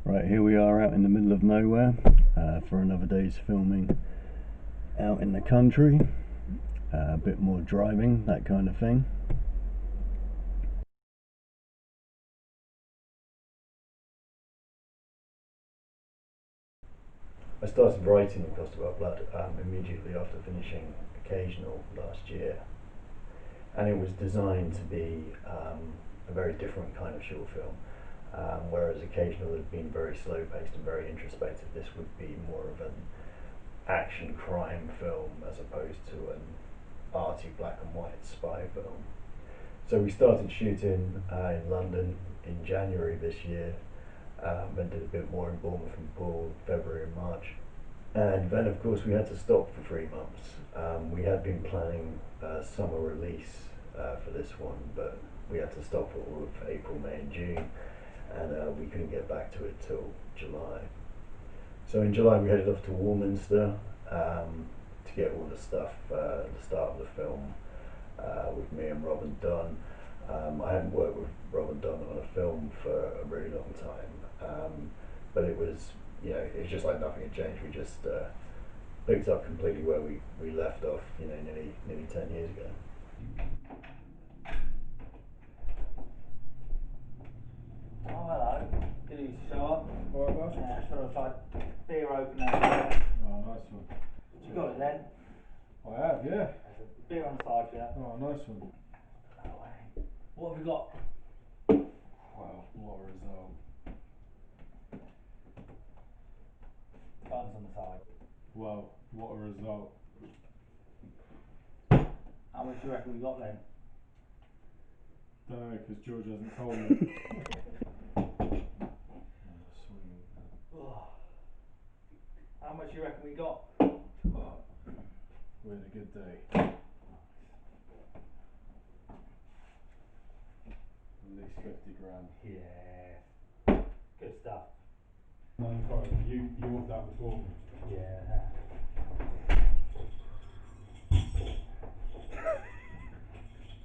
Right, here we are out in the middle of nowhere for another day's filming out in the country. A bit more driving, that kind of thing. I started writing The Cost of Our Blood immediately after finishing Occasional last year, and it was designed to be a very different kind of short film. Whereas Occasional had been very slow paced and very introspective, this would be more of an action crime film as opposed to an arty black and white spy film. So we started shooting in London in January this year, and did a bit more in Bournemouth and Poole February and March. And then of course we had to stop for 3 months. We had been planning a summer release for this one, but we had to stop for all of April, May and June, and we couldn't get back to it till July. So in July we headed off to Warminster to get all the stuff, the start of the film, with me and Rob and Don. I hadn't worked with Rob and Don on a film for a really long time, but it was, it's just like nothing had changed. We just picked up completely where we left off, nearly 10 years ago. Oh, hello. Did you show up? What was? Yeah, sort of like beer opener. Oh, nice one. You got it then? I have, yeah. Beer on the side for you. Oh, nice one. What have we got? Wow, what a result. Buns on the side. Wow, what a result. How much do you reckon we got then? Don't know, because George hasn't told me. How much do you reckon we got? Oh, we had a good day. At least 50 grand. Yeah. Good stuff. No, sorry, you want that before me? Yeah.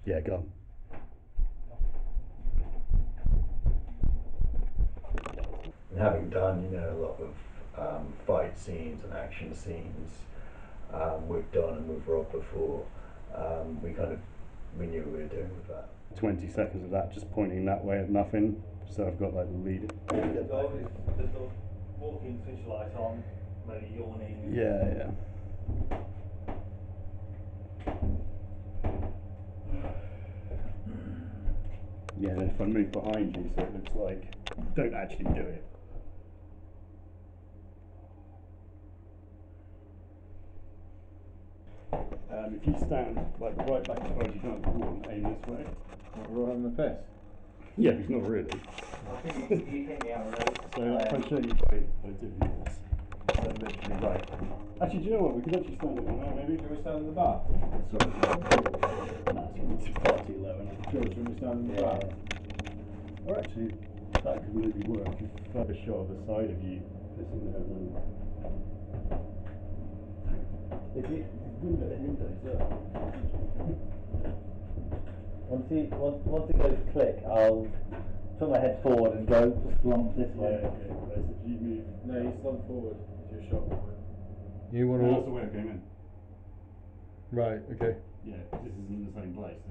Yeah, go on. And having done, a lot of fight scenes and action scenes with Don and with Rob before, we knew what we were doing with that. 20 seconds of that just pointing that way at nothing, so I've got like the lead. The goal is just walking fish light on, maybe yawning. Yeah. Yeah, and if I move behind you so it looks like don't actually do it. If you stand like right back as far as you can and aim this way. What, we're all having a piss? Yeah, but it's not really. I think you hit me out of those. So if I show you by doing this, so literally right. Actually, do you know what? We could actually stand it now, maybe. Can we stand in the bar? Sorry. No, it's far too low. George, can we stand in the bar? Or actually, that could maybe work if I have a shot of the side of you pissing there and then. If it windows up. Once it goes click, I'll put my head forward and go slump this way. Yeah, okay. Right, so you move. No, you slump forward with your shot. You No, want that's the way I came in. Right, okay. Yeah, this is in the same place.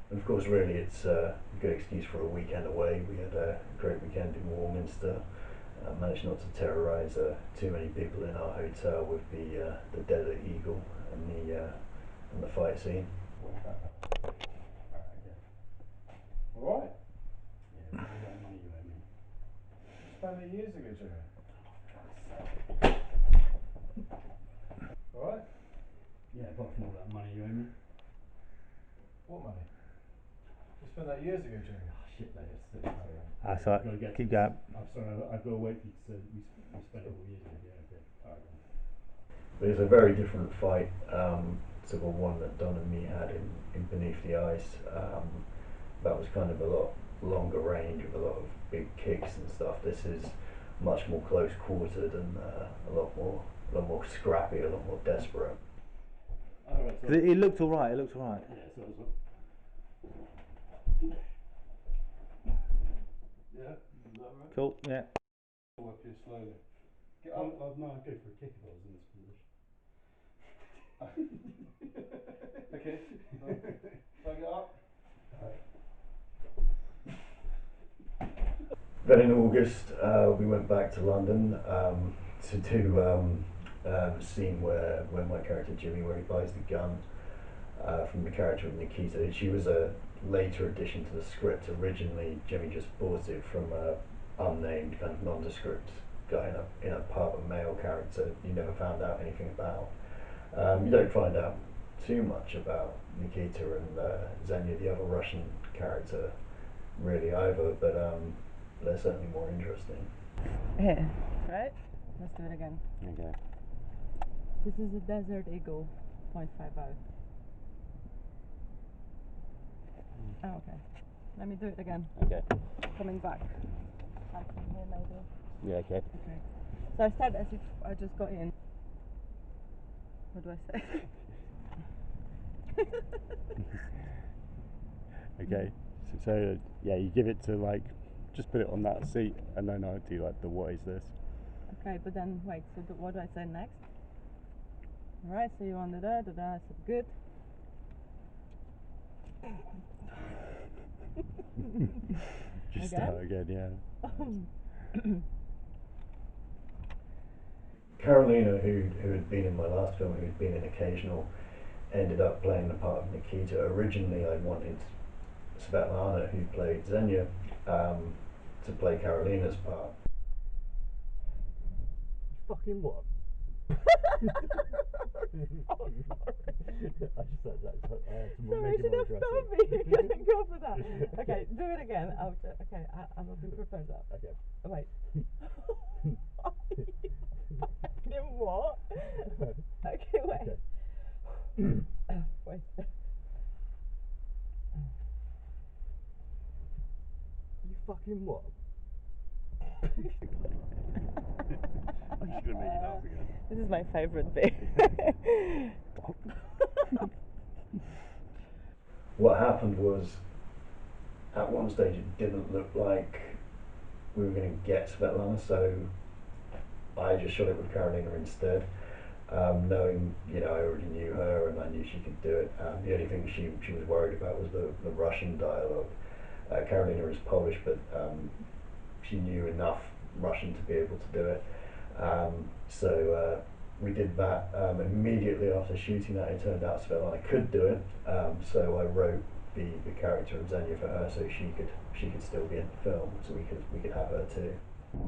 Of course, really, it's a good excuse for a weekend away. We had a great weekend in Warminster. Managed not to terrorise too many people in our hotel with the Desert Eagle and the fight scene. Alright. Yeah, that money you owe me. Spent it years ago, Joe. Alright? Yeah, apart from all that money you owe me. What money? You spent that years ago, Joe. Shit, mate, it's still That's all right. Keep going. I'm sorry, I've got to wait for you to say we spent it all years ago. Yeah, okay. Alright. But it's a very different fight to the one that Don and me had in Beneath the Ice. That was kind of a lot longer range with a lot of big kicks and stuff. This is much more close quartered and a lot more scrappy, a lot more desperate. It looked alright, Yeah, so Yeah, is that right? Cool, yeah. I'll work you slowly. Get Oh, up. no, I'd go for a kick if I was in this position. Okay. Shall I get up? Then in August, we went back to London to do a scene where my character Jimmy, where he buys the gun from the character of Nikita. She was a later addition to the script. Originally, Jimmy just bought it from a unnamed kind of nondescript guy in a pub, a male character you never found out anything about. You don't find out too much about Nikita and Xenia, the other Russian character, really either, but they're certainly more interesting. Here, right? Let's do it again. Okay. This is a Desert Eagle 0.50. Oh, okay. Let me do it again. Okay. Coming back. I can hear maybe. Yeah, okay. Okay. So I start as if I just got in. What do I say? Okay. So yeah, you give it to like, just put it on that seat, and then I do like the what is this? Okay, but then wait. So what do I say next? All right. So you want the da da da. I said good. Just Again? start again, yeah. Carolina, who had been in my last film, who'd been in Occasional, ended up playing the part of Nikita. Originally, I wanted Svetlana, who played Xenia, to play Carolina's part. Fucking what? Oh, I just said that. I had to sorry, I make it should more have aggressive. told me. You couldn't go for that. Okay, do it again. Okay, I'm not going to prepare that. Okay. Oh, wait. Then what? Okay, wait. Okay. Wait. You fucking what? I should have made it laugh again. This is my favourite bit. What happened was, at one stage it didn't look like we were going to get Svetlana, so I just shot it with Carolina instead, knowing, I already knew her and I knew she could do it. The only thing she was worried about was the Russian dialogue. Carolina is Polish, but she knew enough Russian to be able to do it. So we did that. Immediately after shooting that, it turned out Svetlana could do it. So I wrote the character of Xenia for her, so she could still be in the film, so we could have her too.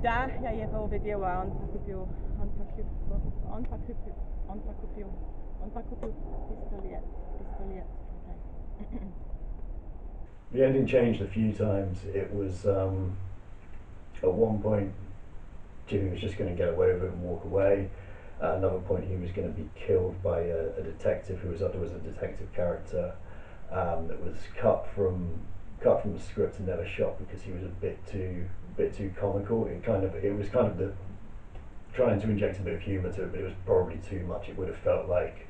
Da, ja je powiedziała, on kupił pistolet. Okay. The ending changed a few times. It was at one point Jimmy was just going to get away with it and walk away. At another point, he was going to be killed by a detective who was a detective character that was cut from the script and never shot because he was a bit too comical. It was kind of trying to inject a bit of humour to it, but it was probably too much. It would have felt like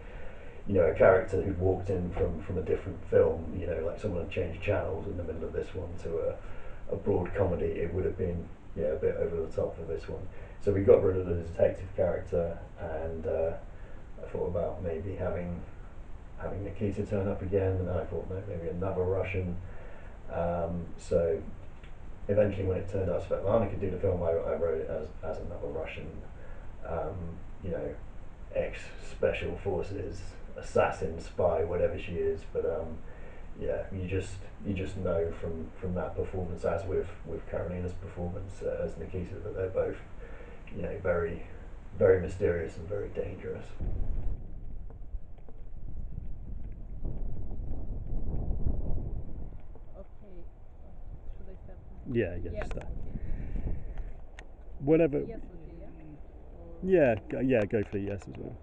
a character who'd walked in from a different film. Like someone had changed channels in the middle of this one to a broad comedy. It would have been a bit over the top for this one. So we got rid of the detective character, and I thought about maybe having Nikita turn up again, and I thought maybe another Russian. So eventually, when it turned out Svetlana could do the film, I wrote it as another Russian, ex-special forces assassin, spy, whatever she is. But you just know from that performance, as with Carolina's performance as Nikita, that they're both very, very mysterious and very dangerous. Okay, should I start? Yeah, yeah, Yes, start. okay. Whatever. Yes, okay, Yeah, go for the yes as well.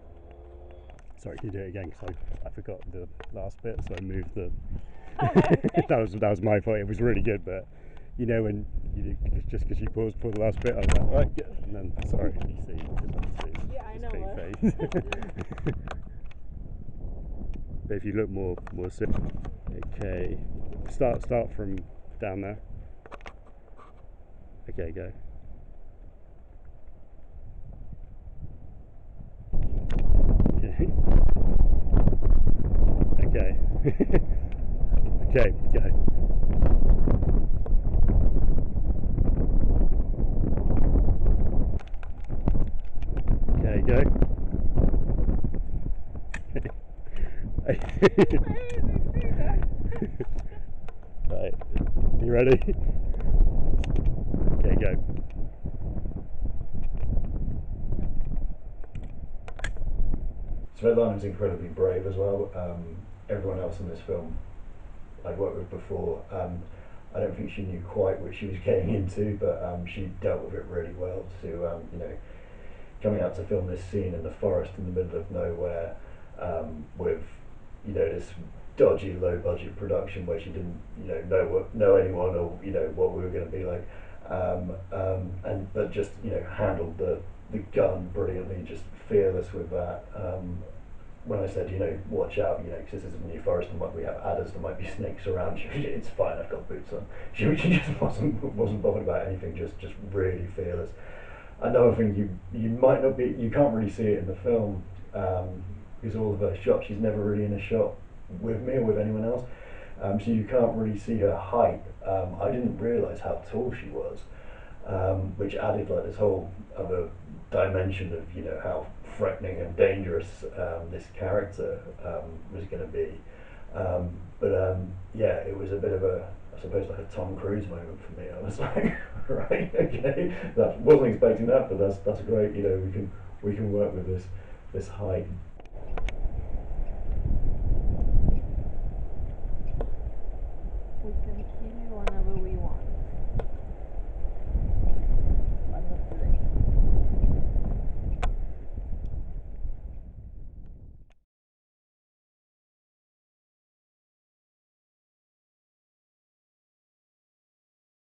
Sorry, can you do it again? Because I forgot the last bit, so I moved the. that was my fault. It was really good, but when just because you paused for the last bit, I was like, right, yeah, and then sorry, you see, Yeah, I his know. big face. But if you look more serious, okay. Start from down there. Okay, go. Okay. Okay. Okay, go. Okay, go. Right, you ready? Okay, go. Svetlana was incredibly brave as well. Everyone else in this film I'd worked with before, I don't think she knew quite what she was getting into, but she dealt with it really well. To you know, coming out to film this scene in the forest in the middle of nowhere, with this dodgy low budget production where she didn't know anyone or what we were going to be like, but just handled the gun brilliantly, just fearless with that. When I said, watch out, because this is a new forest and we have adders, there might be snakes around, it's fine, I've got boots on. She just wasn't bothered about anything, just really fearless. Another thing, you can't really see it in the film, because all of her shots, she's never really in a shot with me or with anyone else, so you can't really see her height. I didn't realise how tall she was, which added like this whole other dimension of how threatening and dangerous this character was going to be. Yeah, it was a bit of I suppose like a Tom Cruise moment for me. I was like, right, okay, that wasn't expecting that, but that's great. We can work with this height.